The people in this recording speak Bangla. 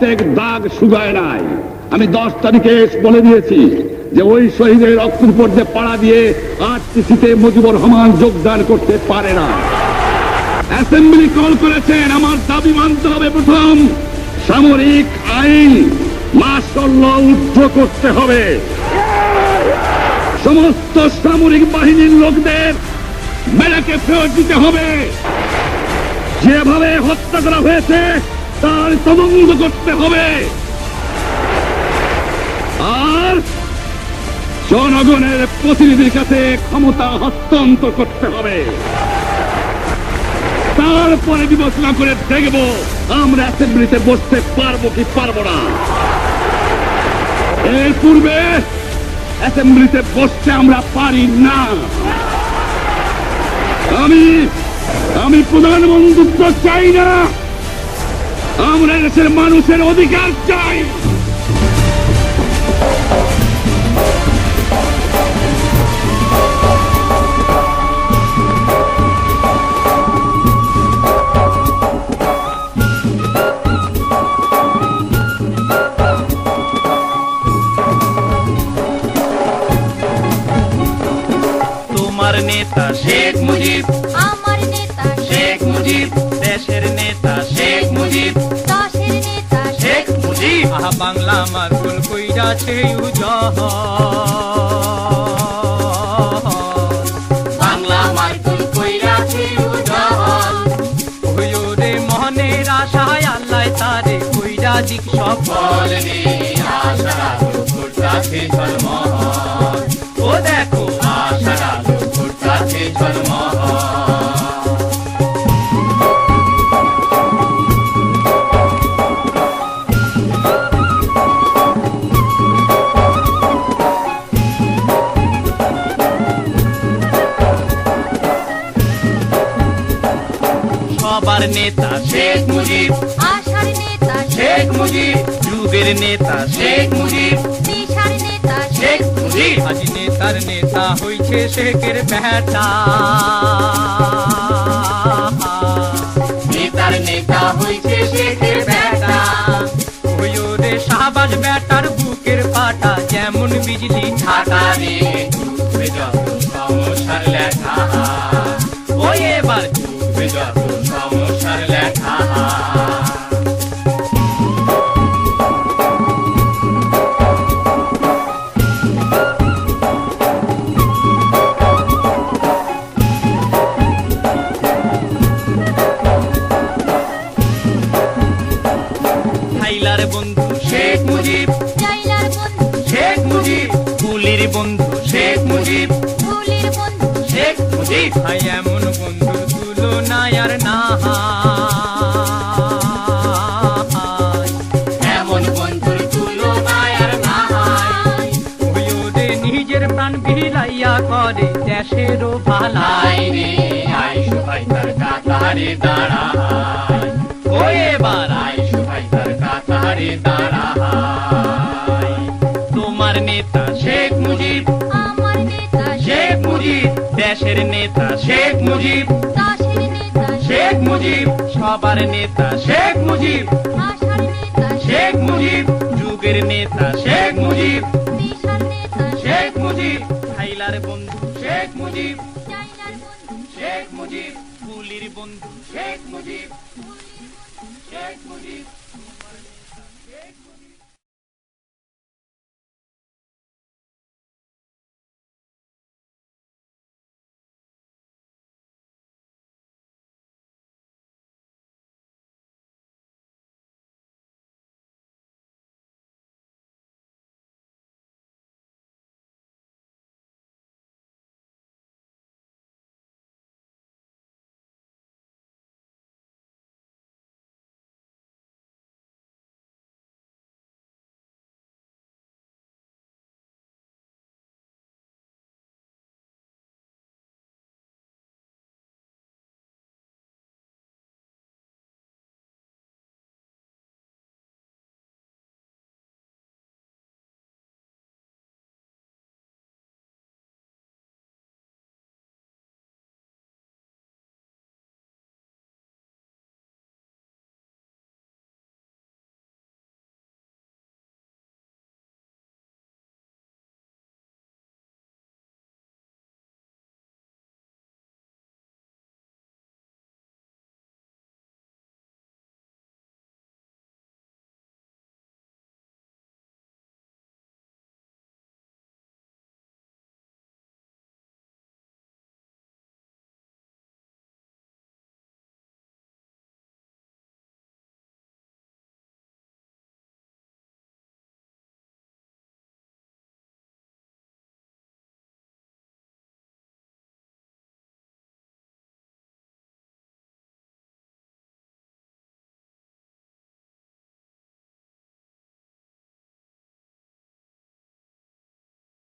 রক্তের দাগ শুকায় নাই। আমি 10 তারিখে বলে দিয়েছি যে ওই শহীদের রক্তের উপর দিয়ে পাড়া দিয়ে আরটিসিতে মুজিবুর রহমান যোগদান করতে পারে না। অ্যাসেম্বলি কল করেছেন, আমার দাবি মানতে হবে। প্রথম, সামরিক আইন মার্শাল ল উদ্ধ করতে হবে। সমস্ত সামরিক বাহিনীর লোকদের মেলাকে ফেরত দিতে হবে। যেভাবে হত্যা করা হয়েছে তার তদন্ত করতে হবে। আর জনগণের প্রতিনিধির কাছে ক্ষমতা হস্তান্তর করতে হবে। তারপরে বিবেচনা করে দেখব আমরা অ্যাসেম্বলিতে বসতে পারবো কি পারবো না। এর পূর্বে অ্যাসেম্বলিতে বসতে আমরা পারি না। আমি প্রধানমন্ত্রী চাই না, আমরা দেশের মানুষের অধিকার চাই। তোমার নেতা শেখ মুজিব, আমার নেতা শেখ মুজিব, দেশের নেতা শেখ মুজিব, দেশের নেতা শেখ মুজিব। আহা বাংলা আমার ভুল কইরাছে উজহ, বাংলা আমার ভুল কইরাছে উজহ। ওইও রে মনের আশায় আল্লাহ তারে কইরা দিক সফল রে। আশারা ফুটতাছে ঝলমল, ও দেখো আশারা ফুটতাছে ঝলমল। সবার নেতা শেখ মুজিব, আশার নেতা শেখ মুজিব, যুগের নেতা শেখ মুজিব, দেশের নেতা শেখ মুজিব। আজ নেতার নেতা হইছে শেখের বেটা, নেতার নেতা হইছে শেখের বেটা। ওইও রে শাহবাজ বেটার বুকের পাটা যেমন বিজলি ঝাঁটা রে। ডুবে যত সমস্যার লেখা, ওই এবার ডুবে যত সমস্যার লেখা। হাইলার বন্ধু শেখ মুজিব, জাইলার বন্ধু শেখ মুজিব, কুলির বন্ধু শেখ মুজিব, ফুলের বন্ধু শেখ মুজিব। হাই এমন বন্ধুর তুলনা আর না, এমন বন্ধুর তুলনা আর না। ওইও রে নিজের প্রাণ বিলাইয়া করে দেশেরও ভালাই রে। আইসু ভাই তার কাতারে দাঁড়ায়, ও এবার আইসু ভাই তার কাতারে দাঁড়ায়। তোমার নেতা শেখ মুজিব, আমার নেতা শেখ মুজিব, দেশের নেতা শেখ মুজিব, দেশের নেতা শেখ মুজিব। সবার নেতা শেখ মুজিব, আশার নেতা শেখ মুজিব, যুগের নেতা শেখ মুজিব, দেশের নেতা শেখ মুজিব। হাইলার বন্ধু শেখ মুজিব, জাইলার বন্ধু শেখ মুজিব, কুলির বন্ধু শেখ মুজিব, শেখ মুজিব।